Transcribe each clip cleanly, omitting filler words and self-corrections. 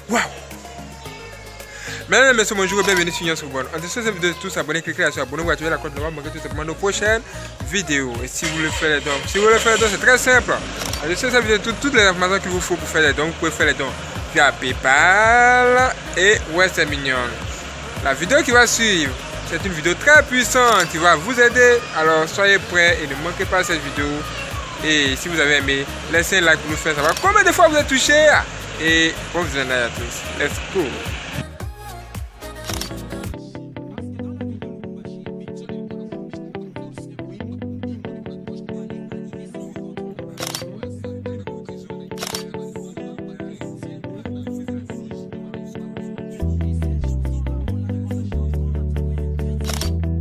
Waouh! Mesdames et messieurs, bonjour et bienvenue sur Yon En dessous de cette vidéo, tous abonnez, cliquez sur abonner, vous activez la cloche de manquer tout simplement nos prochaines vidéos. Et si vous voulez faire les dons, c'est très simple. En dessous de cette vidéo, toutes les informations qu'il vous faut pour faire les dons, vous pouvez faire les dons via PayPal et Western Union. La vidéo qui va suivre, c'est une vidéo très puissante qui va vous aider. Alors soyez prêts et ne manquez pas cette vidéo. Et si vous avez aimé, laissez un like pour nous faire savoir combien de fois vous êtes touché. Et bon visionnage à tous. Let's go!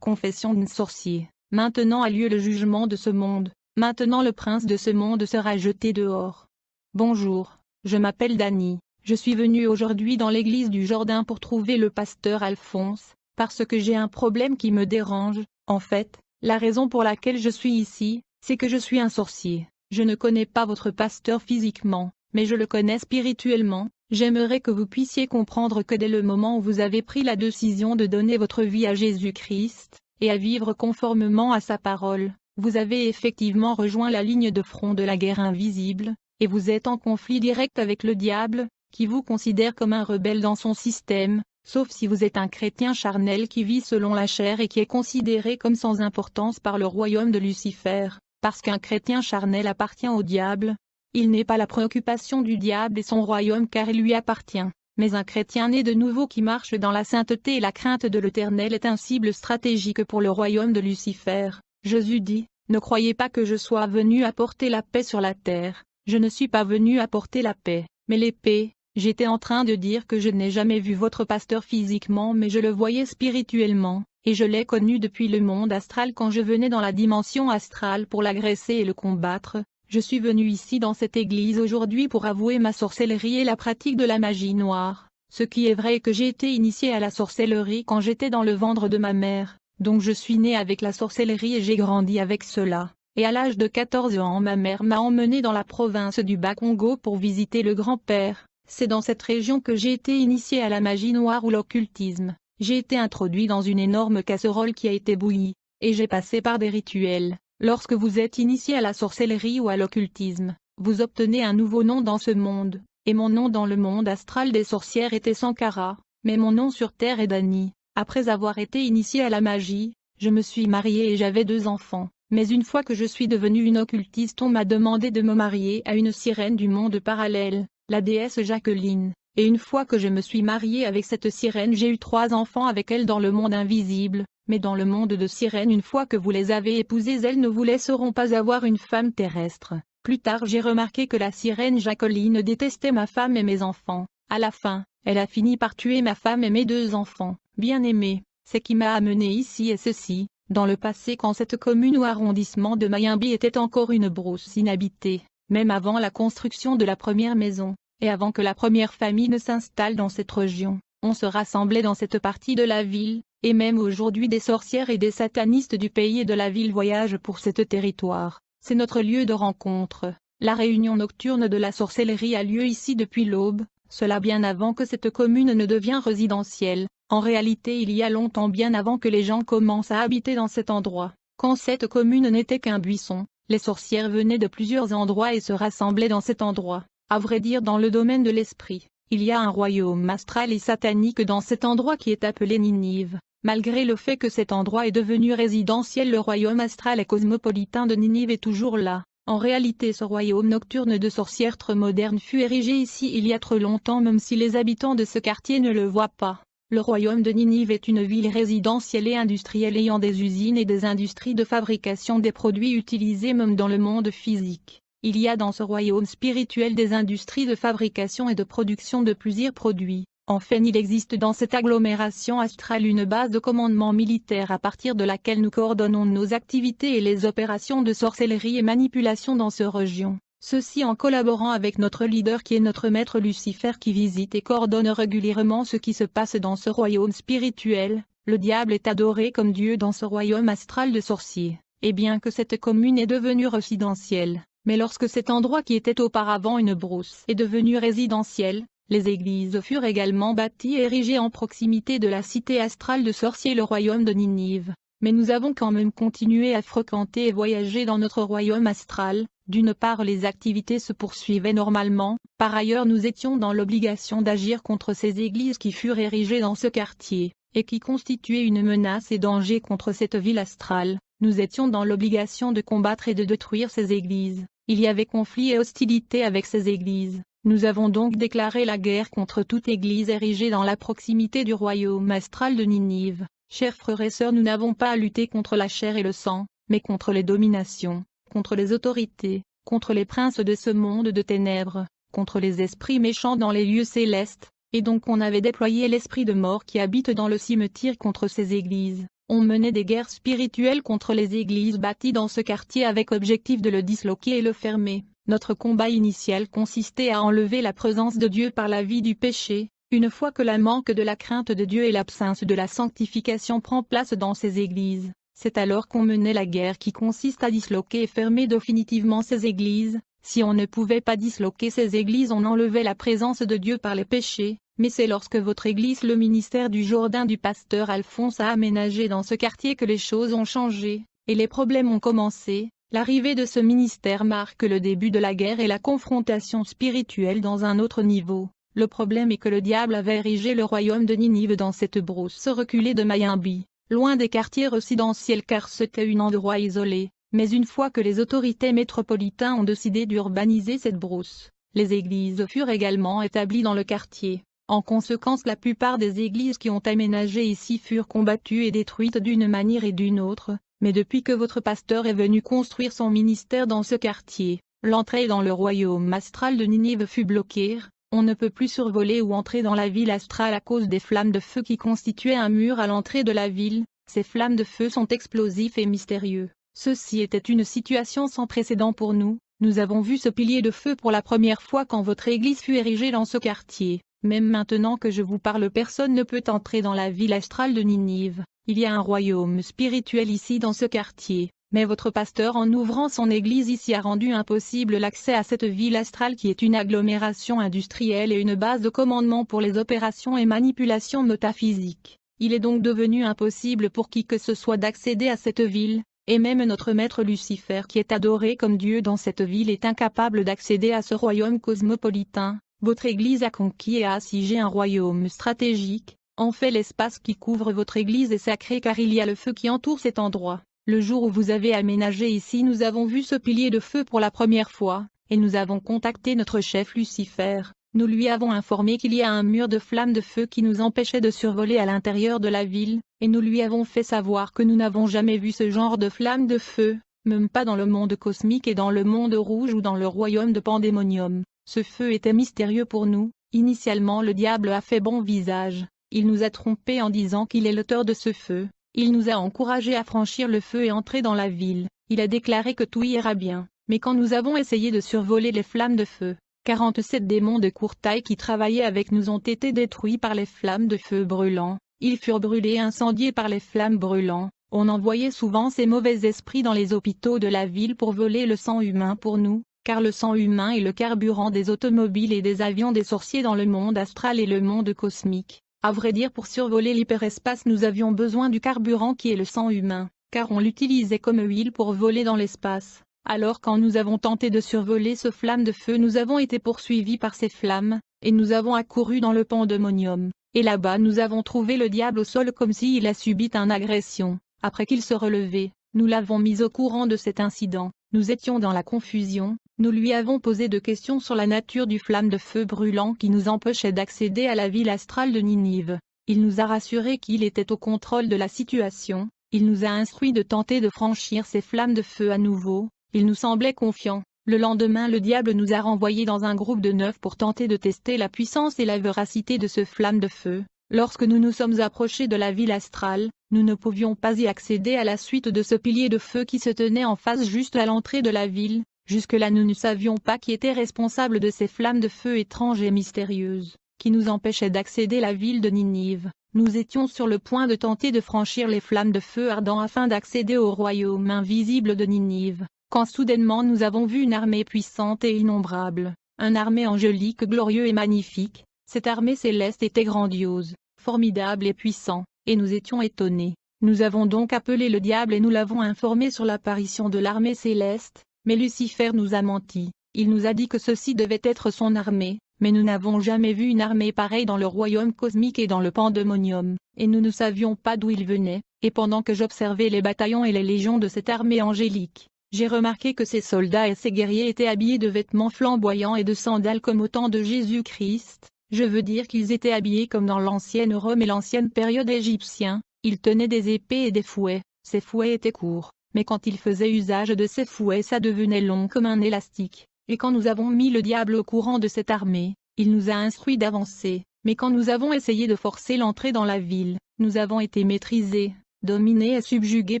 Confession d'un sorcier. Maintenant a lieu le jugement de ce monde. Maintenant le prince de ce monde sera jeté dehors. Bonjour, je m'appelle Dani. Je suis venu aujourd'hui dans l'église du Jourdain pour trouver le pasteur Alphonse, parce que j'ai un problème qui me dérange. En fait, la raison pour laquelle je suis ici, c'est que je suis un sorcier. Je ne connais pas votre pasteur physiquement, mais je le connais spirituellement. J'aimerais que vous puissiez comprendre que dès le moment où vous avez pris la décision de donner votre vie à Jésus-Christ, et à vivre conformément à sa parole, vous avez effectivement rejoint la ligne de front de la guerre invisible, et vous êtes en conflit direct avec le diable, qui vous considère comme un rebelle dans son système, sauf si vous êtes un chrétien charnel qui vit selon la chair et qui est considéré comme sans importance par le royaume de Lucifer, parce qu'un chrétien charnel appartient au diable. Il n'est pas la préoccupation du diable et son royaume car il lui appartient, mais un chrétien né de nouveau qui marche dans la sainteté et la crainte de l'Éternel est un cible stratégique pour le royaume de Lucifer. Jésus dit, « Ne croyez pas que je sois venu apporter la paix sur la terre, je ne suis pas venu apporter la paix, mais l'épée. » J'étais en train de dire que je n'ai jamais vu votre pasteur physiquement mais je le voyais spirituellement, et je l'ai connu depuis le monde astral quand je venais dans la dimension astrale pour l'agresser et le combattre. Je suis venu ici dans cette église aujourd'hui pour avouer ma sorcellerie et la pratique de la magie noire. Ce qui est vrai est que j'ai été initié à la sorcellerie quand j'étais dans le ventre de ma mère, donc je suis né avec la sorcellerie et j'ai grandi avec cela. Et à l'âge de 14 ans ma mère m'a emmené dans la province du Bas-Congo pour visiter le grand-père. C'est dans cette région que j'ai été initié à la magie noire ou l'occultisme. J'ai été introduit dans une énorme casserole qui a été bouillie, et j'ai passé par des rituels. Lorsque vous êtes initié à la sorcellerie ou à l'occultisme, vous obtenez un nouveau nom dans ce monde, et mon nom dans le monde astral des sorcières était Sankara, mais mon nom sur terre est Dani. Après avoir été initié à la magie, je me suis mariée et j'avais 2 enfants, mais une fois que je suis devenue une occultiste on m'a demandé de me marier à une sirène du monde parallèle, la déesse Jacqueline, et une fois que je me suis mariée avec cette sirène j'ai eu 3 enfants avec elle dans le monde invisible. Mais dans le monde de sirènes une fois que vous les avez épousées elles ne vous laisseront pas avoir une femme terrestre. Plus tard j'ai remarqué que la sirène Jacqueline détestait ma femme et mes enfants. À la fin, elle a fini par tuer ma femme et mes 2 enfants. Bien-aimés, ce qui m'a amené ici est ceci. Dans le passé quand cette commune ou arrondissement de Mayimbi était encore une brousse inhabitée, même avant la construction de la première maison, et avant que la première famille ne s'installe dans cette région, on se rassemblait dans cette partie de la ville. Et même aujourd'hui des sorcières et des satanistes du pays et de la ville voyagent pour ce territoire. C'est notre lieu de rencontre. La réunion nocturne de la sorcellerie a lieu ici depuis l'aube, cela bien avant que cette commune ne devienne résidentielle. En réalité il y a longtemps bien avant que les gens commencent à habiter dans cet endroit. Quand cette commune n'était qu'un buisson, les sorcières venaient de plusieurs endroits et se rassemblaient dans cet endroit. À vrai dire dans le domaine de l'esprit, il y a un royaume astral et satanique dans cet endroit qui est appelé Ninive. Malgré le fait que cet endroit est devenu résidentiel le royaume astral et cosmopolitain de Ninive est toujours là. En réalité ce royaume nocturne de sorcières très moderne fut érigé ici il y a trop longtemps même si les habitants de ce quartier ne le voient pas. Le royaume de Ninive est une ville résidentielle et industrielle ayant des usines et des industries de fabrication des produits utilisés même dans le monde physique. Il y a dans ce royaume spirituel des industries de fabrication et de production de plusieurs produits. Enfin il existe dans cette agglomération astrale une base de commandement militaire à partir de laquelle nous coordonnons nos activités et les opérations de sorcellerie et manipulation dans cette région. Ceci en collaborant avec notre leader qui est notre maître Lucifer qui visite et coordonne régulièrement ce qui se passe dans ce royaume spirituel. Le diable est adoré comme Dieu dans ce royaume astral de sorciers. Et bien que cette commune est devenue résidentielle, Mais lorsque cet endroit qui était auparavant une brousse est devenu résidentiel, les églises furent également bâties et érigées en proximité de la cité astrale de sorciers, le royaume de Ninive. Mais nous avons quand même continué à fréquenter et voyager dans notre royaume astral. D'une part, les activités se poursuivaient normalement, par ailleurs nous étions dans l'obligation d'agir contre ces églises qui furent érigées dans ce quartier, et qui constituaient une menace et danger contre cette ville astrale. Nous étions dans l'obligation de combattre et de détruire ces églises. Il y avait conflit et hostilité avec ces églises. Nous avons donc déclaré la guerre contre toute église érigée dans la proximité du royaume astral de Ninive. Chers frères et sœurs, nous n'avons pas à lutter contre la chair et le sang, mais contre les dominations, contre les autorités, contre les princes de ce monde de ténèbres, contre les esprits méchants dans les lieux célestes, et donc on avait déployé l'esprit de mort qui habite dans le cimetière contre ces églises. On menait des guerres spirituelles contre les églises bâties dans ce quartier avec objectif de le disloquer et le fermer. Notre combat initial consistait à enlever la présence de Dieu par la vie du péché. Une fois que la manque de la crainte de Dieu et l'absence de la sanctification prend place dans ces églises, c'est alors qu'on menait la guerre qui consiste à disloquer et fermer définitivement ces églises. Si on ne pouvait pas disloquer ces églises, on enlevait la présence de Dieu par les péchés. Mais c'est lorsque votre église, le ministère du Jourdain du pasteur Alphonse, a aménagé dans ce quartier que les choses ont changé, et les problèmes ont commencé. L'arrivée de ce ministère marque le début de la guerre et la confrontation spirituelle dans un autre niveau. Le problème est que le diable avait érigé le royaume de Ninive dans cette brousse reculée de Mayimbi, loin des quartiers résidentiels car c'était un endroit isolé. Mais une fois que les autorités métropolitaines ont décidé d'urbaniser cette brousse, les églises furent également établies dans le quartier. En conséquence, la plupart des églises qui ont aménagé ici furent combattues et détruites d'une manière et d'une autre, mais depuis que votre pasteur est venu construire son ministère dans ce quartier, l'entrée dans le royaume astral de Ninive fut bloquée. On ne peut plus survoler ou entrer dans la ville astrale à cause des flammes de feu qui constituaient un mur à l'entrée de la ville. Ces flammes de feu sont explosifs et mystérieux. Ceci était une situation sans précédent pour nous. Nous avons vu ce pilier de feu pour la première fois quand votre église fut érigée dans ce quartier. Même maintenant que je vous parle, personne ne peut entrer dans la ville astrale de Ninive. Il y a un royaume spirituel ici dans ce quartier. Mais votre pasteur, en ouvrant son église ici, a rendu impossible l'accès à cette ville astrale qui est une agglomération industrielle et une base de commandement pour les opérations et manipulations métaphysiques. Il est donc devenu impossible pour qui que ce soit d'accéder à cette ville, et même notre maître Lucifer qui est adoré comme Dieu dans cette ville est incapable d'accéder à ce royaume cosmopolitain. Votre église a conquis et a assiégé un royaume stratégique. En fait, l'espace qui couvre votre église est sacré car il y a le feu qui entoure cet endroit. Le jour où vous avez aménagé ici, nous avons vu ce pilier de feu pour la première fois, et nous avons contacté notre chef Lucifer. Nous lui avons informé qu'il y a un mur de flammes de feu qui nous empêchait de survoler à l'intérieur de la ville, et nous lui avons fait savoir que nous n'avons jamais vu ce genre de flammes de feu, même pas dans le monde cosmique et dans le monde rouge ou dans le royaume de Pandémonium. Ce feu était mystérieux pour nous. Initialement, le diable a fait bon visage. Il nous a trompés en disant qu'il est l'auteur de ce feu. Il nous a encouragés à franchir le feu et entrer dans la ville. Il a déclaré que tout ira bien. Mais quand nous avons essayé de survoler les flammes de feu, 47 démons de courte taille qui travaillaient avec nous ont été détruits par les flammes de feu brûlants. Ils furent brûlés et incendiés par les flammes brûlantes. On envoyait souvent ces mauvais esprits dans les hôpitaux de la ville pour voler le sang humain pour nous, car le sang humain est le carburant des automobiles et des avions des sorciers dans le monde astral et le monde cosmique. À vrai dire, pour survoler l'hyperespace, nous avions besoin du carburant qui est le sang humain, car on l'utilisait comme huile pour voler dans l'espace. Alors quand nous avons tenté de survoler ce flamme de feu, nous avons été poursuivis par ces flammes, et nous avons accouru dans le pandémonium. Et là-bas nous avons trouvé le diable au sol comme s'il a subi une agression. Après qu'il se relevait, nous l'avons mis au courant de cet incident. Nous étions dans la confusion. Nous lui avons posé des questions sur la nature du flamme de feu brûlant qui nous empêchait d'accéder à la ville astrale de Ninive. Il nous a rassuré qu'il était au contrôle de la situation. Il nous a instruit de tenter de franchir ces flammes de feu à nouveau. Il nous semblait confiant. Le lendemain, le diable nous a renvoyés dans un groupe de 9 pour tenter de tester la puissance et la véracité de ce flamme de feu. Lorsque nous nous sommes approchés de la ville astrale, nous ne pouvions pas y accéder à la suite de ce pilier de feu qui se tenait en face juste à l'entrée de la ville. Jusque-là nous ne savions pas qui était responsable de ces flammes de feu étranges et mystérieuses, qui nous empêchaient d'accéder à la ville de Ninive. Nous étions sur le point de tenter de franchir les flammes de feu ardents afin d'accéder au royaume invisible de Ninive. quand soudainement nous avons vu une armée puissante et innombrable, une armée angélique glorieuse et magnifique. Cette armée céleste était grandiose, formidable et puissant, et nous étions étonnés. Nous avons donc appelé le diable et nous l'avons informé sur l'apparition de l'armée céleste, mais Lucifer nous a menti. Il nous a dit que ceci devait être son armée, mais nous n'avons jamais vu une armée pareille dans le royaume cosmique et dans le pandémonium, et nous ne savions pas d'où il venait, et pendant que j'observais les bataillons et les légions de cette armée angélique, j'ai remarqué que ces soldats et ces guerriers étaient habillés de vêtements flamboyants et de sandales comme au temps de Jésus-Christ. Je veux dire qu'ils étaient habillés comme dans l'ancienne Rome et l'ancienne période égyptienne. Ils tenaient des épées et des fouets. Ces fouets étaient courts, mais quand ils faisaient usage de ces fouets ça devenait long comme un élastique. Et quand nous avons mis le diable au courant de cette armée, il nous a instruits d'avancer, mais quand nous avons essayé de forcer l'entrée dans la ville, nous avons été maîtrisés, dominés et subjugués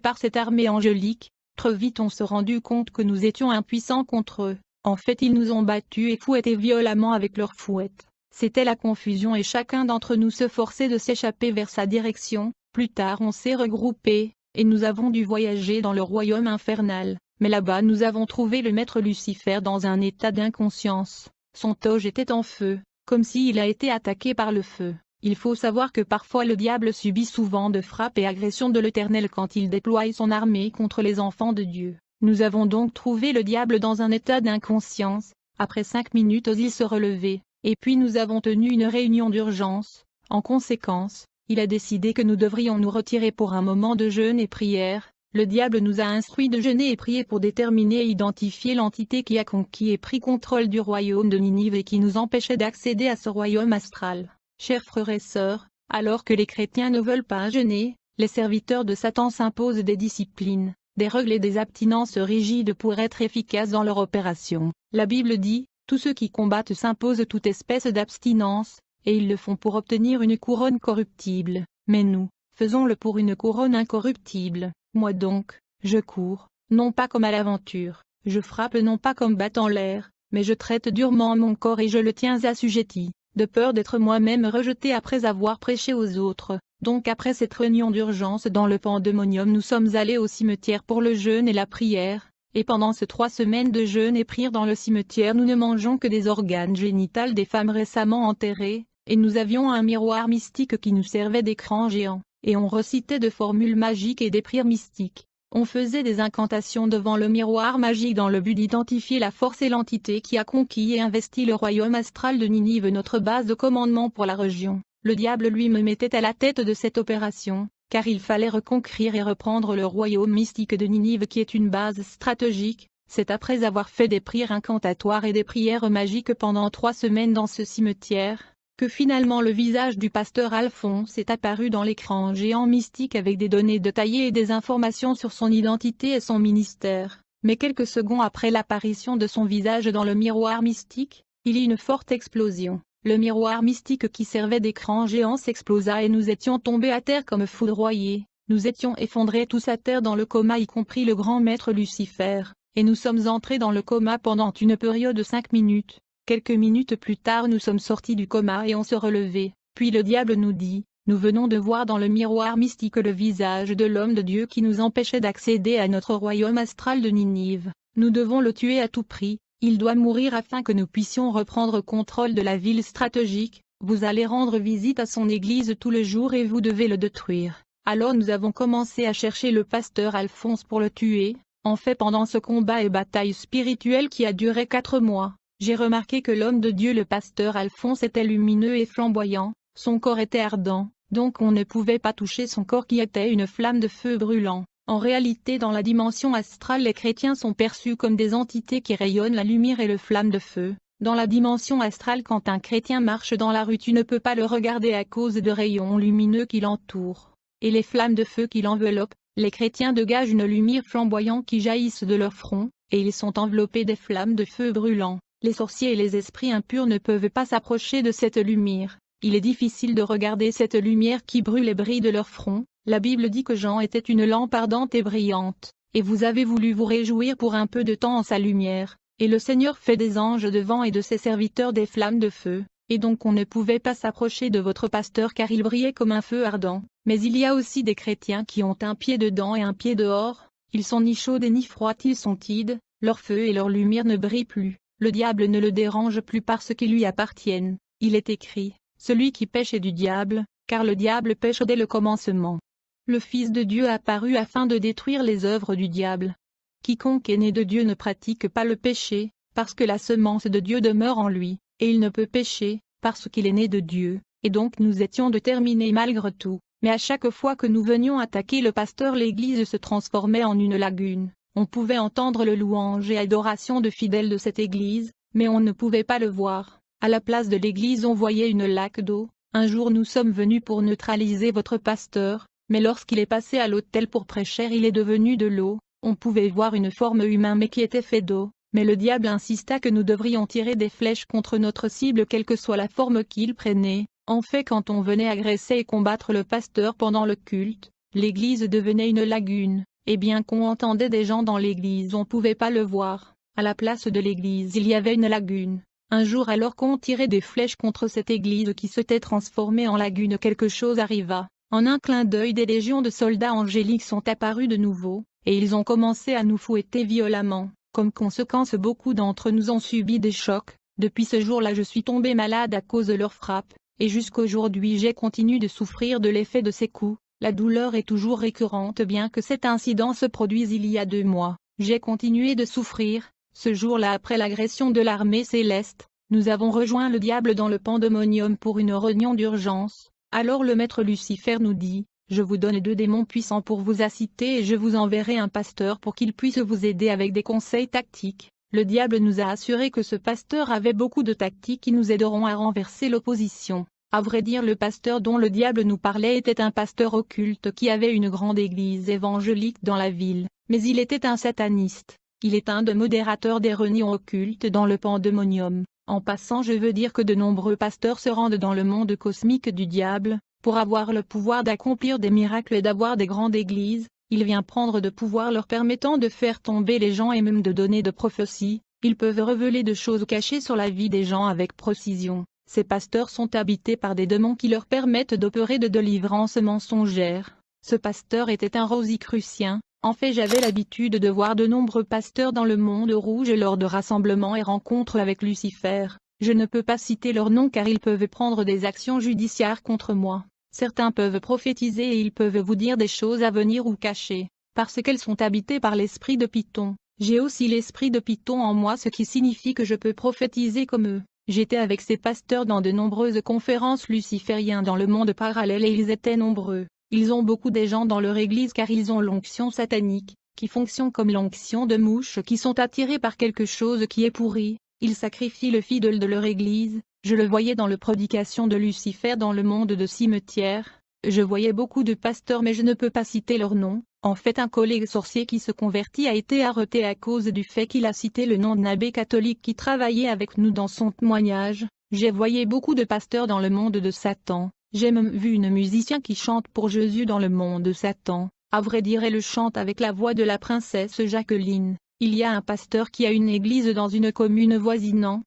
par cette armée angélique. Très vite on se rendu compte que nous étions impuissants contre eux. En fait ils nous ont battus et fouettés violemment avec leurs fouettes. C'était la confusion et chacun d'entre nous se forçait de s'échapper vers sa direction. Plus tard on s'est regroupés, et nous avons dû voyager dans le royaume infernal. Mais là-bas nous avons trouvé le maître Lucifer dans un état d'inconscience. Son toge était en feu, comme s'il a été attaqué par le feu. Il faut savoir que parfois le diable subit souvent de frappes et agressions de l'Éternel quand il déploie son armée contre les enfants de Dieu. Nous avons donc trouvé le diable dans un état d'inconscience. Après 5 minutes il se relevait, et puis nous avons tenu une réunion d'urgence. En conséquence, il a décidé que nous devrions nous retirer pour un moment de jeûne et prière. Le diable nous a instruits de jeûner et prier pour déterminer et identifier l'entité qui a conquis et pris contrôle du royaume de Ninive et qui nous empêchait d'accéder à ce royaume astral. Chers frères et sœurs, alors que les chrétiens ne veulent pas jeûner, les serviteurs de Satan s'imposent des disciplines, des règles et des abstinences rigides pour être efficaces dans leur opération. La Bible dit, tous ceux qui combattent s'imposent toute espèce d'abstinence, et ils le font pour obtenir une couronne corruptible. Mais nous, faisons-le pour une couronne incorruptible. Moi donc, je cours, non pas comme à l'aventure, je frappe non pas comme battant l'air, mais je traite durement mon corps et je le tiens assujetti, de peur d'être moi-même rejeté après avoir prêché aux autres. Donc après cette réunion d'urgence dans le pandémonium nous sommes allés au cimetière pour le jeûne et la prière, et pendant ces 3 semaines de jeûne et prière dans le cimetière nous ne mangeons que des organes génitales des femmes récemment enterrées, et nous avions un miroir mystique qui nous servait d'écran géant. Et on récitait de formules magiques et des prières mystiques. On faisait des incantations devant le miroir magique dans le but d'identifier la force et l'entité qui a conquis et investi le royaume astral de Ninive, notre base de commandement pour la région. Le diable lui me mettait à la tête de cette opération, car il fallait reconquérir et reprendre le royaume mystique de Ninive qui est une base stratégique. C'est après avoir fait des prières incantatoires et des prières magiques pendant 3 semaines dans ce cimetière, que finalement le visage du pasteur Alphonse est apparu dans l'écran géant mystique avec des données détaillées et des informations sur son identité et son ministère. Mais quelques secondes après l'apparition de son visage dans le miroir mystique, il y eut une forte explosion. Le miroir mystique qui servait d'écran géant s'explosa et nous étions tombés à terre comme foudroyés. Nous étions effondrés tous à terre dans le coma y compris le grand maître Lucifer, et nous sommes entrés dans le coma pendant une période de 5 minutes. Quelques minutes plus tard nous sommes sortis du coma et on se relevait, puis le diable nous dit, nous venons de voir dans le miroir mystique le visage de l'homme de Dieu qui nous empêchait d'accéder à notre royaume astral de Ninive. Nous devons le tuer à tout prix, il doit mourir afin que nous puissions reprendre contrôle de la ville stratégique, vous allez rendre visite à son église tout le jour et vous devez le détruire. Alors nous avons commencé à chercher le pasteur Alphonse pour le tuer. En fait pendant ce combat et bataille spirituelle qui a duré 4 mois. J'ai remarqué que l'homme de Dieu le pasteur Alphonse était lumineux et flamboyant, son corps était ardent, donc on ne pouvait pas toucher son corps qui était une flamme de feu brûlant. En réalité dans la dimension astrale les chrétiens sont perçus comme des entités qui rayonnent la lumière et le flamme de feu. Dans la dimension astrale quand un chrétien marche dans la rue tu ne peux pas le regarder à cause de rayons lumineux qui l'entourent. Et les flammes de feu qui l'enveloppent, les chrétiens dégagent une lumière flamboyante qui jaillissent de leur front, et ils sont enveloppés des flammes de feu brûlant. Les sorciers et les esprits impurs ne peuvent pas s'approcher de cette lumière. Il est difficile de regarder cette lumière qui brûle et brille de leur front. La Bible dit que Jean était une lampe ardente et brillante, et vous avez voulu vous réjouir pour un peu de temps en sa lumière. Et le Seigneur fait des anges devant et de ses serviteurs des flammes de feu. Et donc on ne pouvait pas s'approcher de votre pasteur car il brillait comme un feu ardent. Mais il y a aussi des chrétiens qui ont un pied dedans et un pied dehors. Ils sont ni chauds et ni froids, ils sont tides. leur feu et leur lumière ne brillent plus, le diable ne le dérange plus parce qu'ils lui appartiennent. Il est écrit, celui qui pêche est du diable, car le diable pêche dès le commencement. Le Fils de Dieu apparut afin de détruire les œuvres du diable. Quiconque est né de Dieu ne pratique pas le péché, parce que la semence de Dieu demeure en lui, et il ne peut pécher, parce qu'il est né de Dieu, et donc nous étions déterminés malgré tout. Mais à chaque fois que nous venions attaquer le pasteur, l'église se transformait en une lagune. On pouvait entendre le louange et adoration de fidèles de cette église, mais on ne pouvait pas le voir. À la place de l'église on voyait une lac d'eau. Un jour nous sommes venus pour neutraliser votre pasteur, mais lorsqu'il est passé à l'autel pour prêcher il est devenu de l'eau. On pouvait voir une forme humaine mais qui était fait d'eau, mais le diable insista que nous devrions tirer des flèches contre notre cible quelle que soit la forme qu'il prenait. En fait, quand on venait agresser et combattre le pasteur pendant le culte, l'église devenait une lagune, et bien qu'on entendait des gens dans l'église on ne pouvait pas le voir. À la place de l'église il y avait une lagune. Un jour alors qu'on tirait des flèches contre cette église qui s'était transformée en lagune, quelque chose arriva. En un clin d'œil des légions de soldats angéliques sont apparus de nouveau, et ils ont commencé à nous fouetter violemment. Comme conséquence beaucoup d'entre nous ont subi des chocs. Depuis ce jour-là je suis tombé malade à cause de leurs frappes. Et jusqu'aujourd'hui j'ai continué de souffrir de l'effet de ces coups. La douleur est toujours récurrente bien que cet incident se produise il y a 2 mois. J'ai continué de souffrir. Ce jour-là après l'agression de l'armée céleste, nous avons rejoint le diable dans le pandémonium pour une réunion d'urgence. Alors le maître Lucifer nous dit, je vous donne 2 démons puissants pour vous assister et je vous enverrai un pasteur pour qu'il puisse vous aider avec des conseils tactiques. Le diable nous a assuré que ce pasteur avait beaucoup de tactiques qui nous aideront à renverser l'opposition. À vrai dire le pasteur dont le diable nous parlait était un pasteur occulte qui avait une grande église évangélique dans la ville, mais il était un sataniste. Il est un des modérateurs des réunions occultes dans le pandémonium. En passant je veux dire que de nombreux pasteurs se rendent dans le monde cosmique du diable, pour avoir le pouvoir d'accomplir des miracles et d'avoir des grandes églises. Il vient prendre de pouvoir leur permettant de faire tomber les gens et même de donner de prophéties. Ils peuvent révéler de choses cachées sur la vie des gens avec précision. Ces pasteurs sont habités par des démons qui leur permettent d'opérer de délivrances mensongères. Ce pasteur était un rosicrucien. En fait j'avais l'habitude de voir de nombreux pasteurs dans le monde rouge lors de rassemblements et rencontres avec Lucifer. Je ne peux pas citer leurs noms car ils peuvent prendre des actions judiciaires contre moi. Certains peuvent prophétiser et ils peuvent vous dire des choses à venir ou cachées, parce qu'elles sont habitées par l'esprit de Python. J'ai aussi l'esprit de Python en moi, ce qui signifie que je peux prophétiser comme eux. J'étais avec ces pasteurs dans de nombreuses conférences lucifériennes dans le monde parallèle et ils étaient nombreux. Ils ont beaucoup de gens dans leur église car ils ont l'onction satanique, qui fonctionne comme l'onction de mouches qui sont attirées par quelque chose qui est pourri. Ils sacrifient le fidèle de leur église. Je le voyais dans la prédication de Lucifer dans le monde de cimetière. Je voyais beaucoup de pasteurs mais je ne peux pas citer leur nom. En fait un collègue sorcier qui se convertit a été arrêté à cause du fait qu'il a cité le nom d'un abbé catholique qui travaillait avec nous dans son témoignage. J'ai voyé beaucoup de pasteurs dans le monde de Satan. J'ai même vu une musicienne qui chante pour Jésus dans le monde de Satan. À vrai dire elle chante avec la voix de la princesse Jacqueline. Il y a un pasteur qui a une église dans une commune voisinante,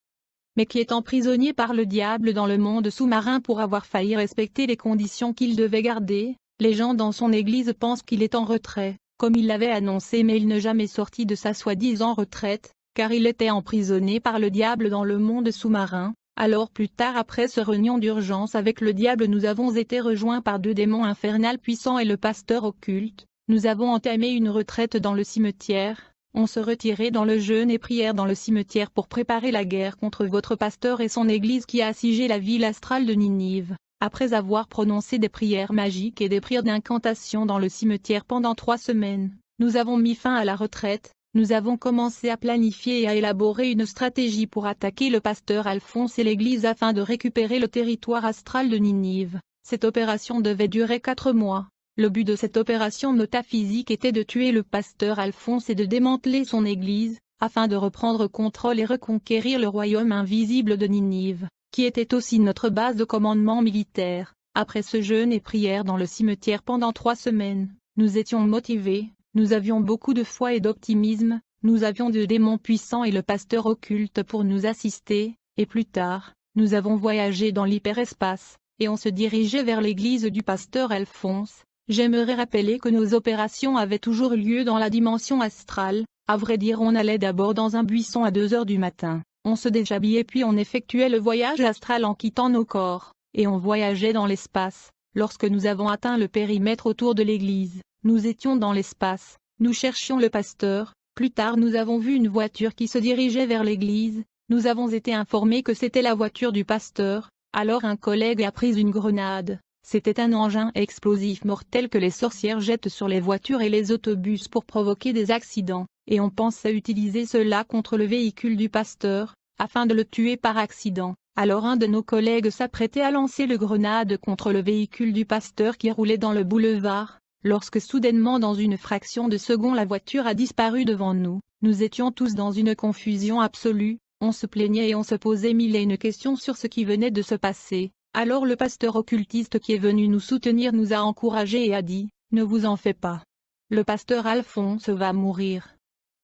mais qui est emprisonné par le diable dans le monde sous-marin pour avoir failli respecter les conditions qu'il devait garder. Les gens dans son église pensent qu'il est en retrait, comme il l'avait annoncé mais il n'est jamais sorti de sa soi-disant retraite, car il était emprisonné par le diable dans le monde sous-marin. Alors plus tard après ce réunion d'urgence avec le diable nous avons été rejoints par 2 démons infernaux puissants et le pasteur occulte. Nous avons entamé une retraite dans le cimetière. On se retirait dans le jeûne et prière dans le cimetière pour préparer la guerre contre votre pasteur et son église qui a assiégé la ville astrale de Ninive. Après avoir prononcé des prières magiques et des prières d'incantation dans le cimetière pendant 3 semaines, nous avons mis fin à la retraite. Nous avons commencé à planifier et à élaborer une stratégie pour attaquer le pasteur Alphonse et l'église afin de récupérer le territoire astral de Ninive. Cette opération devait durer 4 mois. Le but de cette opération métaphysique était de tuer le pasteur Alphonse et de démanteler son église, afin de reprendre contrôle et reconquérir le royaume invisible de Ninive, qui était aussi notre base de commandement militaire. Après ce jeûne et prière dans le cimetière pendant 3 semaines, nous étions motivés, nous avions beaucoup de foi et d'optimisme, nous avions 2 démons puissants et le pasteur occulte pour nous assister, et plus tard, nous avons voyagé dans l'hyperespace, et on se dirigeait vers l'église du pasteur Alphonse. J'aimerais rappeler que nos opérations avaient toujours lieu dans la dimension astrale, À vrai dire, on allait d'abord dans un buisson à 2 heures du matin, on se déshabillait puis on effectuait le voyage astral en quittant nos corps, et on voyageait dans l'espace. Lorsque nous avons atteint le périmètre autour de l'église, nous étions dans l'espace, nous cherchions le pasteur. Plus tard nous avons vu une voiture qui se dirigeait vers l'église, nous avons été informés que c'était la voiture du pasteur, alors un collègue a pris une grenade. C'était un engin explosif mortel que les sorcières jettent sur les voitures et les autobus pour provoquer des accidents, et on pensait utiliser cela contre le véhicule du pasteur, afin de le tuer par accident. Alors un de nos collègues s'apprêtait à lancer le grenade contre le véhicule du pasteur qui roulait dans le boulevard, lorsque soudainement dans une fraction de seconde la voiture a disparu devant nous. Nous étions tous dans une confusion absolue, on se plaignait et on se posait mille et une questions sur ce qui venait de se passer. Alors le pasteur occultiste qui est venu nous soutenir nous a encouragés et a dit, « Ne vous en faites pas. Le pasteur Alphonse va mourir.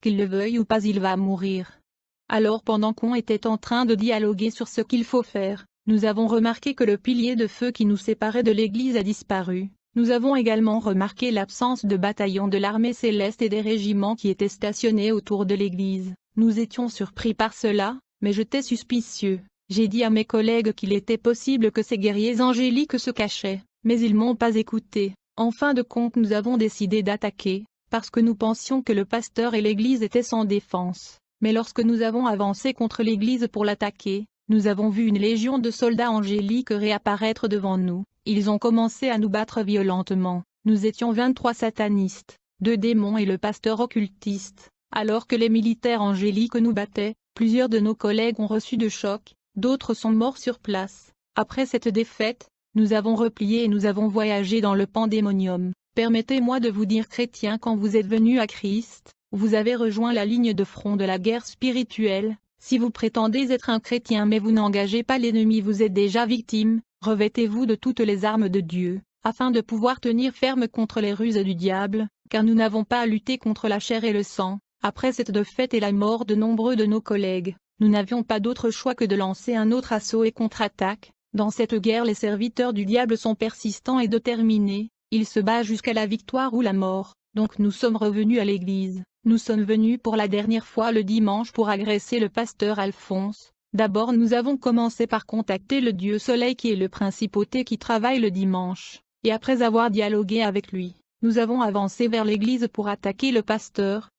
Qu'il le veuille ou pas, il va mourir. » Alors pendant qu'on était en train de dialoguer sur ce qu'il faut faire, nous avons remarqué que le pilier de feu qui nous séparait de l'église a disparu. Nous avons également remarqué l'absence de bataillons de l'armée céleste et des régiments qui étaient stationnés autour de l'église. Nous étions surpris par cela, mais j'étais suspicieux. J'ai dit à mes collègues qu'il était possible que ces guerriers angéliques se cachaient, mais ils m'ont pas écouté. En fin de compte, nous avons décidé d'attaquer, parce que nous pensions que le pasteur et l'église étaient sans défense. Mais lorsque nous avons avancé contre l'église pour l'attaquer, nous avons vu une légion de soldats angéliques réapparaître devant nous. Ils ont commencé à nous battre violentement. Nous étions 23 satanistes, 2 démons et le pasteur occultiste. Alors que les militaires angéliques nous battaient, plusieurs de nos collègues ont reçu de chocs, d'autres sont morts sur place. Après cette défaite, nous avons replié et nous avons voyagé dans le pandémonium. Permettez-moi de vous dire, chrétiens, quand vous êtes venus à Christ, vous avez rejoint la ligne de front de la guerre spirituelle. Si vous prétendez être un chrétien mais vous n'engagez pas l'ennemi, vous êtes déjà victime. Revêtez-vous de toutes les armes de Dieu, afin de pouvoir tenir ferme contre les ruses du diable, car nous n'avons pas à lutter contre la chair et le sang. Après cette défaite et la mort de nombreux de nos collègues, nous n'avions pas d'autre choix que de lancer un autre assaut et contre-attaque. Dans cette guerre, les serviteurs du diable sont persistants et déterminés, ils se battent jusqu'à la victoire ou la mort. Donc nous sommes revenus à l'église. Nous sommes venus pour la dernière fois le dimanche pour agresser le pasteur Alphonse. D'abord nous avons commencé par contacter le dieu Soleil qui est le principauté qui travaille le dimanche, et après avoir dialogué avec lui, nous avons avancé vers l'église pour attaquer le pasteur.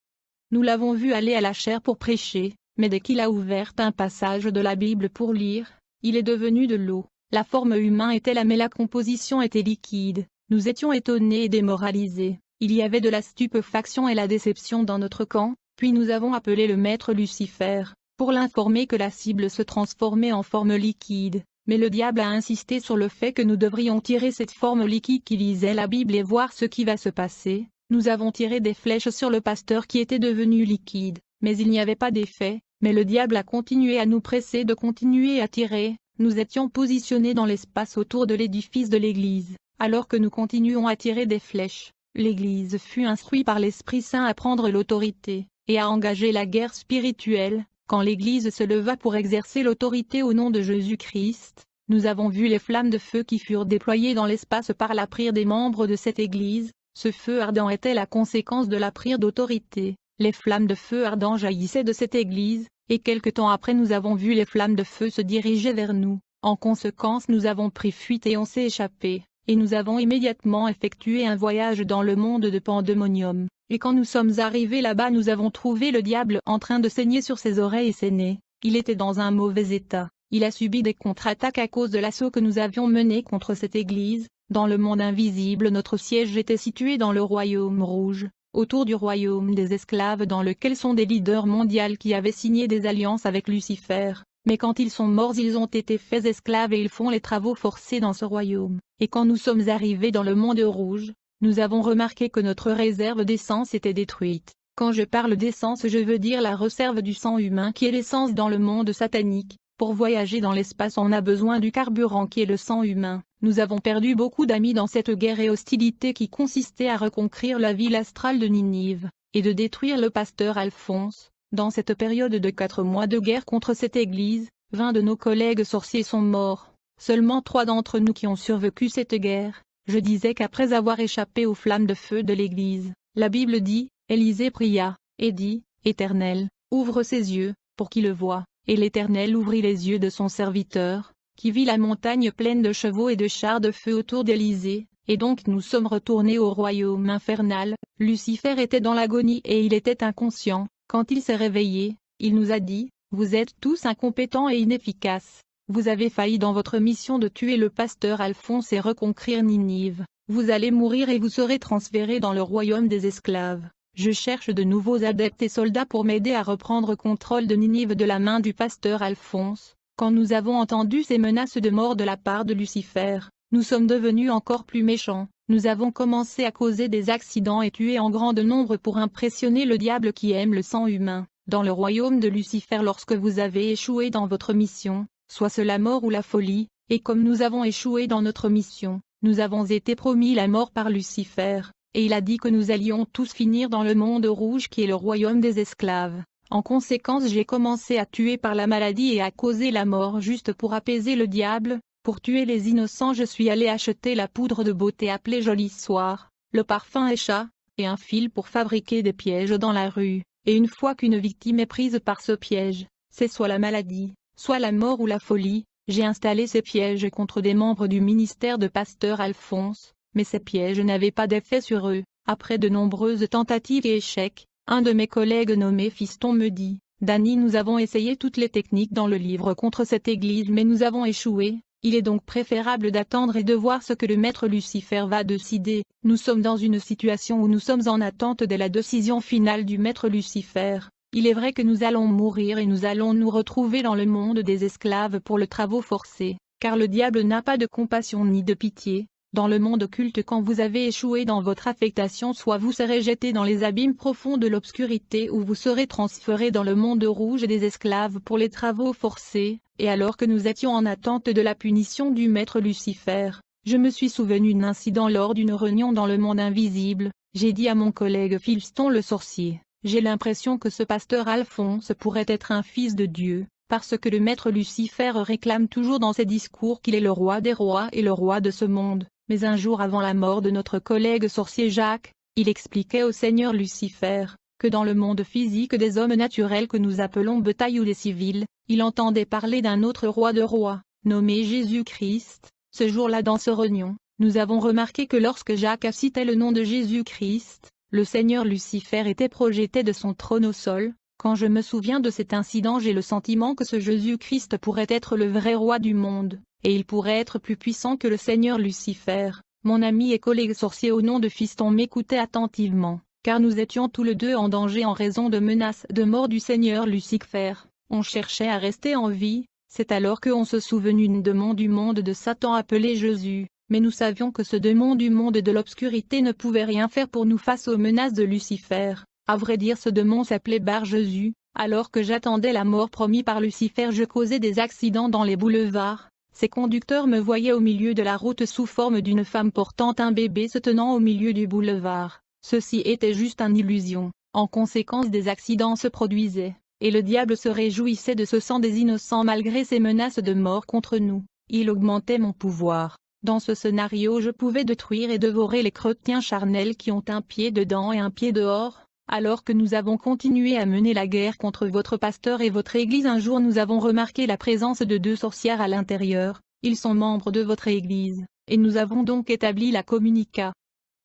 Nous l'avons vu aller à la chaire pour prêcher, mais dès qu'il a ouvert un passage de la Bible pour lire, il est devenu de l'eau. La forme humaine était là mais la composition était liquide. Nous étions étonnés et démoralisés. Il y avait de la stupéfaction et la déception dans notre camp, puis nous avons appelé le maître Lucifer, pour l'informer que la cible se transformait en forme liquide, mais le diable a insisté sur le fait que nous devrions tirer cette forme liquide qui lisait la Bible et voir ce qui va se passer. Nous avons tiré des flèches sur le pasteur qui était devenu liquide, mais il n'y avait pas d'effet, mais le diable a continué à nous presser de continuer à tirer. Nous étions positionnés dans l'espace autour de l'édifice de l'église, alors que nous continuons à tirer des flèches. L'Église fut instruite par l'Esprit Saint à prendre l'autorité, et à engager la guerre spirituelle. Quand l'Église se leva pour exercer l'autorité au nom de Jésus-Christ, nous avons vu les flammes de feu qui furent déployées dans l'espace par la prière des membres de cette Église. Ce feu ardent était la conséquence de la prière d'autorité. Les flammes de feu ardent jaillissaient de cette Église, et quelque temps après nous avons vu les flammes de feu se diriger vers nous. En conséquence nous avons pris fuite et on s'est échappé. Et nous avons immédiatement effectué un voyage dans le monde de Pandémonium. Et quand nous sommes arrivés là-bas, nous avons trouvé le diable en train de saigner sur ses oreilles et ses nez. Il était dans un mauvais état. Il a subi des contre-attaques à cause de l'assaut que nous avions mené contre cette église. Dans le monde invisible, notre siège était situé dans le royaume rouge, autour du royaume des esclaves dans lequel sont des leaders mondiaux qui avaient signé des alliances avec Lucifer. Mais quand ils sont morts, ils ont été faits esclaves et ils font les travaux forcés dans ce royaume. Et quand nous sommes arrivés dans le monde rouge, nous avons remarqué que notre réserve d'essence était détruite. Quand je parle d'essence, je veux dire la réserve du sang humain qui est l'essence dans le monde satanique. Pour voyager dans l'espace, on a besoin du carburant qui est le sang humain. Nous avons perdu beaucoup d'amis dans cette guerre et hostilité qui consistait à reconquérir la ville astrale de Ninive, et de détruire le pasteur Alphonse. Dans cette période de 4 mois de guerre contre cette église, 20 de nos collègues sorciers sont morts. Seulement 3 d'entre nous qui ont survécu cette guerre. Je disais qu'après avoir échappé aux flammes de feu de l'église, la Bible dit, Élisée pria, et dit, Éternel, ouvre ses yeux, pour qu'il le voie. Et l'Éternel ouvrit les yeux de son serviteur, qui vit la montagne pleine de chevaux et de chars de feu autour d'Élysée, et donc nous sommes retournés au royaume infernal. Lucifer était dans l'agonie et il était inconscient. Quand il s'est réveillé, il nous a dit, « Vous êtes tous incompétents et inefficaces. Vous avez failli dans votre mission de tuer le pasteur Alphonse et reconquérir Ninive. Vous allez mourir et vous serez transférés dans le royaume des esclaves. Je cherche de nouveaux adeptes et soldats pour m'aider à reprendre contrôle de Ninive de la main du pasteur Alphonse. » Quand nous avons entendu ces menaces de mort de la part de Lucifer, nous sommes devenus encore plus méchants. Nous avons commencé à causer des accidents et tuer en grand nombre pour impressionner le diable qui aime le sang humain. Dans le royaume de Lucifer, lorsque vous avez échoué dans votre mission, soit ce la mort ou la folie, et comme nous avons échoué dans notre mission, nous avons été promis la mort par Lucifer, et il a dit que nous allions tous finir dans le monde rouge qui est le royaume des esclaves. En conséquence, j'ai commencé à tuer par la maladie et à causer la mort juste pour apaiser le diable. Pour tuer les innocents, je suis allé acheter la poudre de beauté appelée Joli Soir, le parfum Écha, et un fil pour fabriquer des pièges dans la rue. Et une fois qu'une victime est prise par ce piège, c'est soit la maladie, soit la mort ou la folie, j'ai installé ces pièges contre des membres du ministère de pasteur Alphonse, mais ces pièges n'avaient pas d'effet sur eux. Après de nombreuses tentatives et échecs, un de mes collègues nommé Fiston me dit, « Danny, nous avons essayé toutes les techniques dans le livre contre cette église mais nous avons échoué. Il est donc préférable d'attendre et de voir ce que le maître Lucifer va décider. Nous sommes dans une situation où nous sommes en attente de la décision finale du maître Lucifer. Il est vrai que nous allons mourir et nous allons nous retrouver dans le monde des esclaves pour le travaux forcés, car le diable n'a pas de compassion ni de pitié. Dans le monde occulte, quand vous avez échoué dans votre affectation, soit vous serez jeté dans les abîmes profonds de l'obscurité ou vous serez transféré dans le monde rouge des esclaves pour les travaux forcés. Et alors que nous étions en attente de la punition du maître Lucifer, je me suis souvenu d'un incident lors d'une réunion dans le monde invisible. J'ai dit à mon collègue Fiston le sorcier, « J'ai l'impression que ce pasteur Alphonse pourrait être un fils de Dieu, parce que le maître Lucifer réclame toujours dans ses discours qu'il est le roi des rois et le roi de ce monde. » Mais un jour avant la mort de notre collègue sorcier Jacques, il expliquait au Seigneur Lucifer, que dans le monde physique des hommes naturels que nous appelons bétail ou des civils, il entendait parler d'un autre roi de rois, nommé Jésus-Christ. Ce jour-là dans ce réunion, nous avons remarqué que lorsque Jacques citait le nom de Jésus-Christ, le Seigneur Lucifer était projeté de son trône au sol. Quand je me souviens de cet incident, j'ai le sentiment que ce Jésus-Christ pourrait être le vrai roi du monde, et il pourrait être plus puissant que le Seigneur Lucifer. Mon ami et collègue sorcier au nom de Fiston m'écoutait attentivement, car nous étions tous les deux en danger en raison de menaces de mort du Seigneur Lucifer. On cherchait à rester en vie. C'est alors qu'on se souvenu d'un démon du monde de Satan appelé Jésus, mais nous savions que ce démon du monde de l'obscurité ne pouvait rien faire pour nous face aux menaces de Lucifer. À vrai dire, ce démon s'appelait Bar Jésus. Alors que j'attendais la mort promise par Lucifer, je causais des accidents dans les boulevards. Ces conducteurs me voyaient au milieu de la route sous forme d'une femme portant un bébé se tenant au milieu du boulevard. Ceci était juste une illusion. En conséquence, des accidents se produisaient, et le diable se réjouissait de ce sang des innocents malgré ses menaces de mort contre nous. Il augmentait mon pouvoir. Dans ce scénario, je pouvais détruire et dévorer les chrétiens charnels qui ont un pied dedans et un pied dehors. Alors que nous avons continué à mener la guerre contre votre pasteur et votre église, un jour nous avons remarqué la présence de 2 sorcières à l'intérieur. Ils sont membres de votre église, et nous avons donc établi la communica.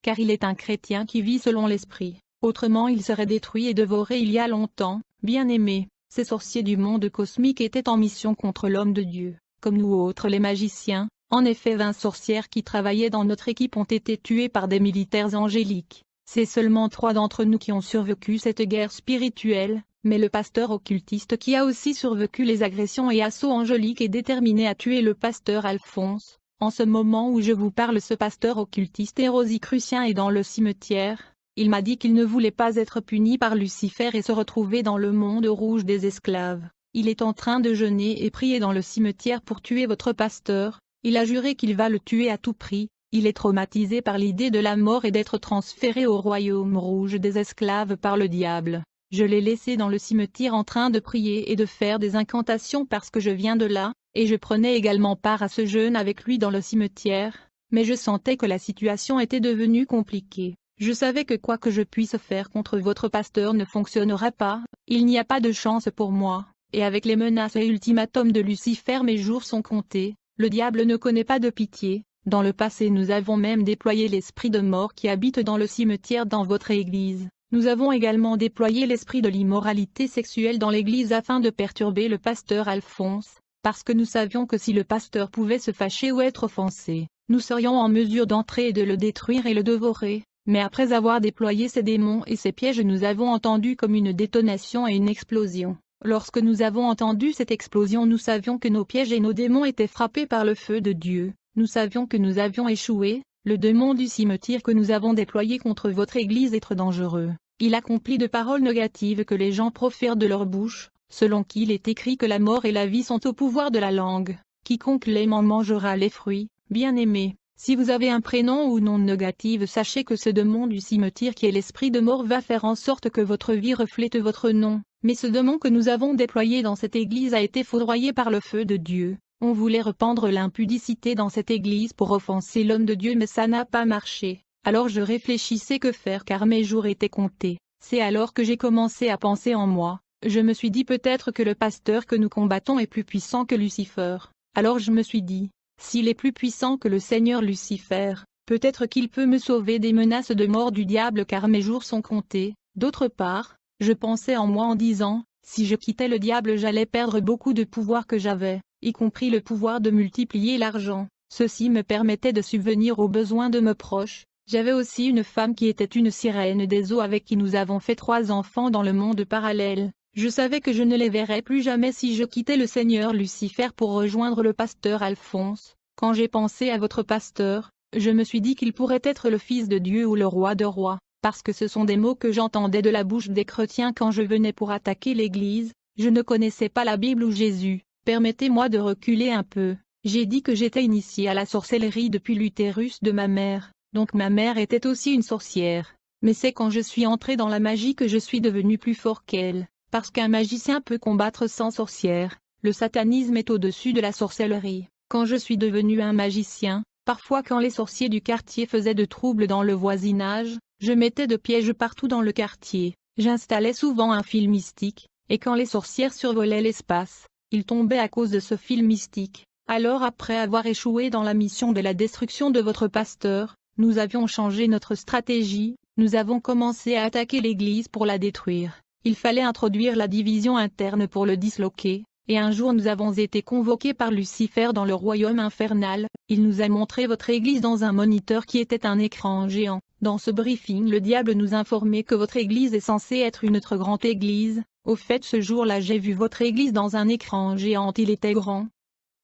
Car il est un chrétien qui vit selon l'esprit, autrement il serait détruit et dévoré il y a longtemps. Bien-aimés, ces sorciers du monde cosmique étaient en mission contre l'homme de Dieu, comme nous autres les magiciens. En effet, 20 sorcières qui travaillaient dans notre équipe ont été tuées par des militaires angéliques. C'est seulement 3 d'entre nous qui ont survécu cette guerre spirituelle, mais le pasteur occultiste qui a aussi survécu les agressions et assauts angéliques est déterminé à tuer le pasteur Alphonse. En ce moment où je vous parle, ce pasteur occultiste et rosicrucien est dans le cimetière. Il m'a dit qu'il ne voulait pas être puni par Lucifer et se retrouver dans le monde rouge des esclaves. Il est en train de jeûner et prier dans le cimetière pour tuer votre pasteur. Il a juré qu'il va le tuer à tout prix. Il est traumatisé par l'idée de la mort et d'être transféré au royaume rouge des esclaves par le diable. Je l'ai laissé dans le cimetière en train de prier et de faire des incantations parce que je viens de là, et je prenais également part à ce jeûne avec lui dans le cimetière, mais je sentais que la situation était devenue compliquée. Je savais que quoi que je puisse faire contre votre pasteur ne fonctionnera pas, il n'y a pas de chance pour moi, et avec les menaces et ultimatums de Lucifer mes jours sont comptés, le diable ne connaît pas de pitié. Dans le passé nous avons même déployé l'esprit de mort qui habite dans le cimetière dans votre église. Nous avons également déployé l'esprit de l'immoralité sexuelle dans l'église afin de perturber le pasteur Alphonse, parce que nous savions que si le pasteur pouvait se fâcher ou être offensé, nous serions en mesure d'entrer et de le détruire et le dévorer. Mais après avoir déployé ces démons et ces pièges nous avons entendu comme une détonation et une explosion. Lorsque nous avons entendu cette explosion nous savions que nos pièges et nos démons étaient frappés par le feu de Dieu. Nous savions que nous avions échoué. Le démon du cimetière que nous avons déployé contre votre église est trop dangereux. Il accomplit de paroles négatives que les gens profèrent de leur bouche, selon qu'il est écrit que la mort et la vie sont au pouvoir de la langue. Quiconque l'aime en mangera les fruits. Bien-aimés, si vous avez un prénom ou nom négatif, sachez que ce démon du cimetière qui est l'esprit de mort va faire en sorte que votre vie reflète votre nom. Mais ce démon que nous avons déployé dans cette église a été foudroyé par le feu de Dieu. On voulait répandre l'impudicité dans cette église pour offenser l'homme de Dieu mais ça n'a pas marché. Alors je réfléchissais que faire car mes jours étaient comptés. C'est alors que j'ai commencé à penser en moi. Je me suis dit peut-être que le pasteur que nous combattons est plus puissant que Lucifer. Alors je me suis dit, s'il est plus puissant que le Seigneur Lucifer, peut-être qu'il peut me sauver des menaces de mort du diable car mes jours sont comptés. D'autre part, je pensais en moi en disant, si je quittais le diable j'allais perdre beaucoup de pouvoir que j'avais, y compris le pouvoir de multiplier l'argent. Ceci me permettait de subvenir aux besoins de mes proches. J'avais aussi une femme qui était une sirène des eaux avec qui nous avons fait 3 enfants dans le monde parallèle. Je savais que je ne les verrais plus jamais si je quittais le Seigneur Lucifer pour rejoindre le pasteur Alphonse. Quand j'ai pensé à votre pasteur, je me suis dit qu'il pourrait être le Fils de Dieu ou le Roi de rois, parce que ce sont des mots que j'entendais de la bouche des chrétiens quand je venais pour attaquer l'Église. Je ne connaissais pas la Bible ou Jésus. Permettez-moi de reculer un peu. J'ai dit que j'étais initié à la sorcellerie depuis l'utérus de ma mère, donc ma mère était aussi une sorcière. Mais c'est quand je suis entré dans la magie que je suis devenu plus fort qu'elle, parce qu'un magicien peut combattre sans sorcière. Le satanisme est au-dessus de la sorcellerie. Quand je suis devenu un magicien, parfois quand les sorciers du quartier faisaient de troubles dans le voisinage, je mettais de pièges partout dans le quartier. J'installais souvent un fil mystique, et quand les sorcières survolaient l'espace, ils tombaient à cause de ce fil mystique. Alors après avoir échoué dans la mission de la destruction de votre pasteur, nous avions changé notre stratégie, nous avons commencé à attaquer l'Église pour la détruire. Il fallait introduire la division interne pour le disloquer, et un jour nous avons été convoqués par Lucifer dans le royaume infernal. Il nous a montré votre Église dans un moniteur qui était un écran géant. Dans ce briefing le diable nous informait que votre Église est censée être une très grande Église. Au fait ce jour-là j'ai vu votre Église dans un écran géant, il était grand.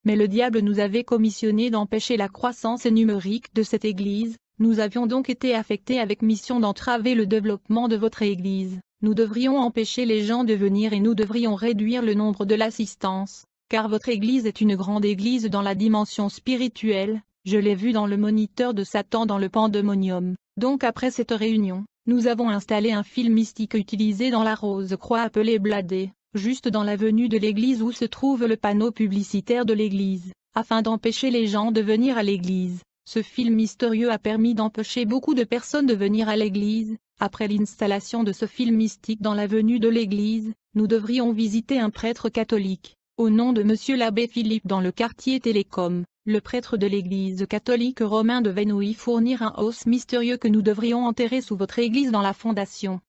Mais le diable nous avait commissionné d'empêcher la croissance numérique de cette Église. Nous avions donc été affectés avec mission d'entraver le développement de votre Église. Nous devrions empêcher les gens de venir et nous devrions réduire le nombre de l'assistance, car votre Église est une grande Église dans la dimension spirituelle. Je l'ai vu dans le moniteur de Satan dans le pandémonium. Donc après cette réunion, nous avons installé un fil mystique utilisé dans la rose-croix appelé Bladé, juste dans l'avenue de l'église où se trouve le panneau publicitaire de l'église, afin d'empêcher les gens de venir à l'église. Ce fil mystérieux a permis d'empêcher beaucoup de personnes de venir à l'église. Après l'installation de ce fil mystique dans l'avenue de l'église, nous devrions visiter un prêtre catholique, au nom de Monsieur l'abbé Philippe dans le quartier Télécom. Le prêtre de l'église catholique romain devait nous y fournir un os mystérieux que nous devrions enterrer sous votre église dans la fondation.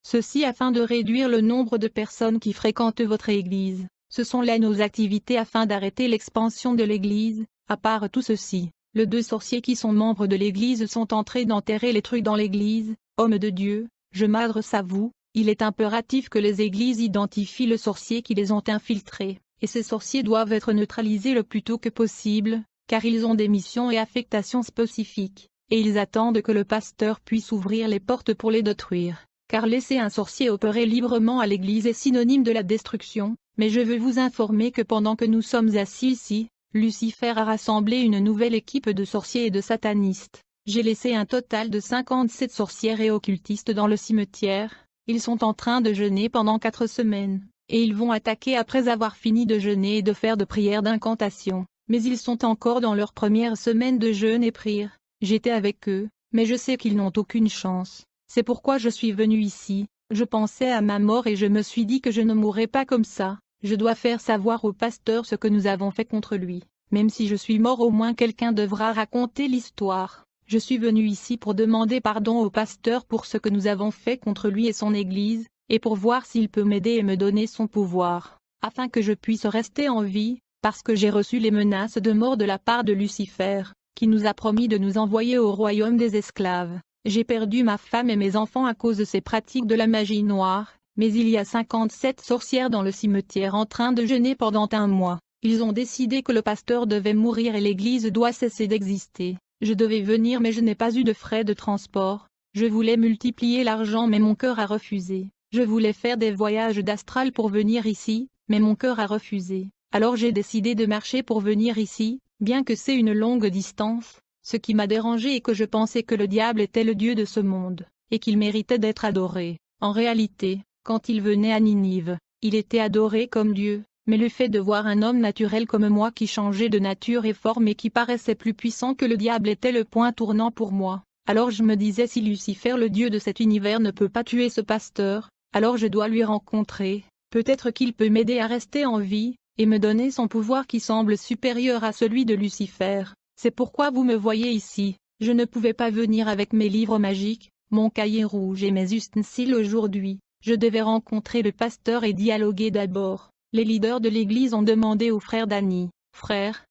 Ceci afin de réduire le nombre de personnes qui fréquentent votre église. Ce sont là nos activités afin d'arrêter l'expansion de l'église. À part tout ceci, les 2 sorciers qui sont membres de l'église sont en train d'enterrer les trucs dans l'église. Homme de Dieu, je m'adresse à vous, il est impératif que les églises identifient les sorciers qui les ont infiltrés. Et ces sorciers doivent être neutralisés le plus tôt que possible, car ils ont des missions et affectations spécifiques, et ils attendent que le pasteur puisse ouvrir les portes pour les détruire, car laisser un sorcier opérer librement à l'église est synonyme de la destruction. Mais je veux vous informer que pendant que nous sommes assis ici, Lucifer a rassemblé une nouvelle équipe de sorciers et de satanistes. J'ai laissé un total de 57 sorcières et occultistes dans le cimetière. Ils sont en train de jeûner pendant 4 semaines. Et ils vont attaquer après avoir fini de jeûner et de faire de prières d'incantation. Mais ils sont encore dans leur première semaine de jeûne et prière. J'étais avec eux, mais je sais qu'ils n'ont aucune chance. C'est pourquoi je suis venu ici. Je pensais à ma mort et je me suis dit que je ne mourrais pas comme ça. Je dois faire savoir au pasteur ce que nous avons fait contre lui. Même si je suis mort, au moins quelqu'un devra raconter l'histoire. Je suis venu ici pour demander pardon au pasteur pour ce que nous avons fait contre lui et son église, et pour voir s'il peut m'aider et me donner son pouvoir, afin que je puisse rester en vie, parce que j'ai reçu les menaces de mort de la part de Lucifer, qui nous a promis de nous envoyer au royaume des esclaves. J'ai perdu ma femme et mes enfants à cause de ces pratiques de la magie noire, mais il y a 57 sorcières dans le cimetière en train de jeûner pendant un mois. Ils ont décidé que le pasteur devait mourir et l'église doit cesser d'exister. Je devais venir mais je n'ai pas eu de frais de transport. Je voulais multiplier l'argent mais mon cœur a refusé. Je voulais faire des voyages d'astral pour venir ici, mais mon cœur a refusé. Alors j'ai décidé de marcher pour venir ici, bien que c'est une longue distance. Ce qui m'a dérangé est que je pensais que le diable était le dieu de ce monde, et qu'il méritait d'être adoré. En réalité, quand il venait à Ninive, il était adoré comme Dieu, mais le fait de voir un homme naturel comme moi qui changeait de nature et forme et qui paraissait plus puissant que le diable était le point tournant pour moi. Alors je me disais, si Lucifer, le dieu de cet univers, ne peut pas tuer ce pasteur, alors je dois lui rencontrer, peut-être qu'il peut m'aider à rester en vie, et me donner son pouvoir qui semble supérieur à celui de Lucifer. C'est pourquoi vous me voyez ici. Je ne pouvais pas venir avec mes livres magiques, mon cahier rouge et mes ustensiles aujourd'hui. Je devais rencontrer le pasteur et dialoguer d'abord. Les leaders de l'église ont demandé au frère Danny, « Frère,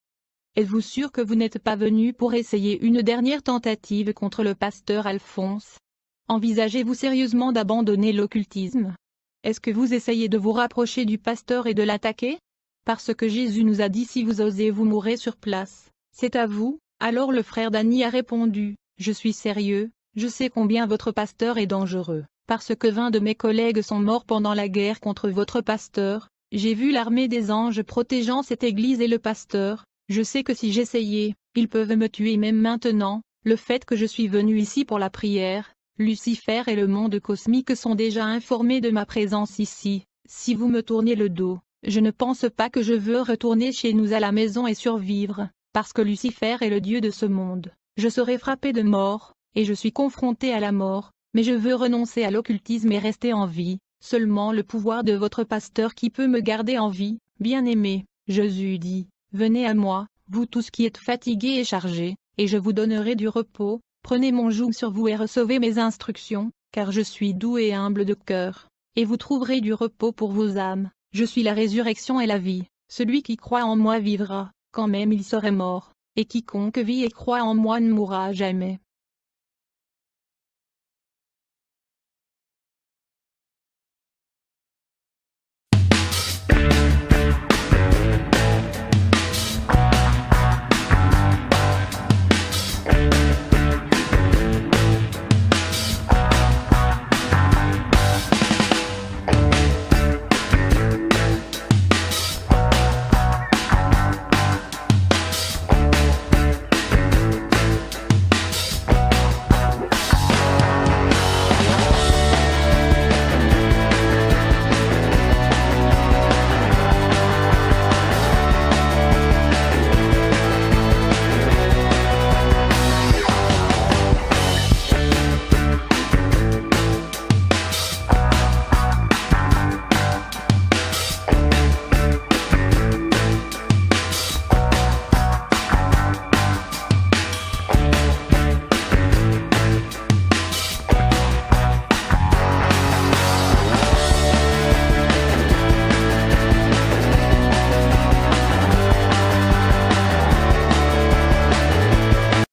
êtes-vous sûr que vous n'êtes pas venu pour essayer une dernière tentative contre le pasteur Alphonse? Envisagez-vous sérieusement d'abandonner l'occultisme? Est-ce que vous essayez de vous rapprocher du pasteur et de l'attaquer? Parce que Jésus nous a dit, si vous osez, vous mourrez sur place. C'est à vous. » Alors le frère Danny a répondu, « Je suis sérieux, je sais combien votre pasteur est dangereux, parce que 20 de mes collègues sont morts pendant la guerre contre votre pasteur. J'ai vu l'armée des anges protégeant cette église et le pasteur. Je sais que si j'essayais, ils peuvent me tuer même maintenant. Le fait que je suis venu ici pour la prière, Lucifer et le monde cosmique sont déjà informés de ma présence ici. Si vous me tournez le dos, je ne pense pas que je veux retourner chez nous à la maison et survivre. Parce que Lucifer est le dieu de ce monde, je serai frappé de mort, et je suis confronté à la mort, mais je veux renoncer à l'occultisme et rester en vie. Seulement le pouvoir de votre pasteur qui peut me garder en vie. Bien-aimé, Jésus dit, « Venez à moi, vous tous qui êtes fatigués et chargés, et je vous donnerai du repos. Prenez mon joug sur vous et recevez mes instructions, car je suis doux et humble de cœur, et vous trouverez du repos pour vos âmes. Je suis la résurrection et la vie. Celui qui croit en moi vivra, quand même il serait mort, et quiconque vit et croit en moi ne mourra jamais. »